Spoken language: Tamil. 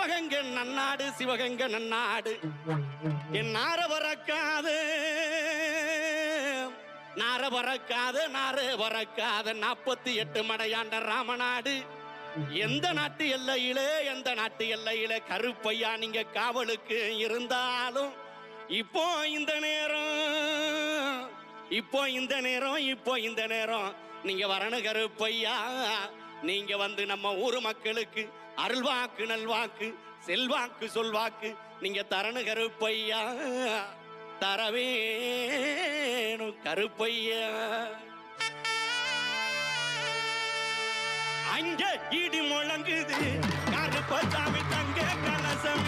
சிவகங்கை நன்னாடு, சிவகங்கை நன்னாடு. என் நார பறக்காது, நார பறக்காது, நார பறக்காது 48 மடையாண்ட ராமநாடு. எந்த நாட்டு எல்லையிலே, எந்த நாட்டு எல்லையிலே கருப்பையா நீங்க காவலுக்கு இருந்தாலும் இப்போ இந்த நேரம், இப்போ இந்த நேரம், இப்போ இந்த நேரம் நீங்க வரணும் கருப்பையா. நீங்க வந்து நம்ம ஊர் மக்களுக்கு அருள்வாக்கு, நல்வாக்கு, செல்வாக்கு, சொல்வாக்கு நீங்க தரணும் கருப்பையா, தரவேணும் கருப்பையா. அங்க இடி முழங்குது, கருப்பசாமி தங்க கலசம்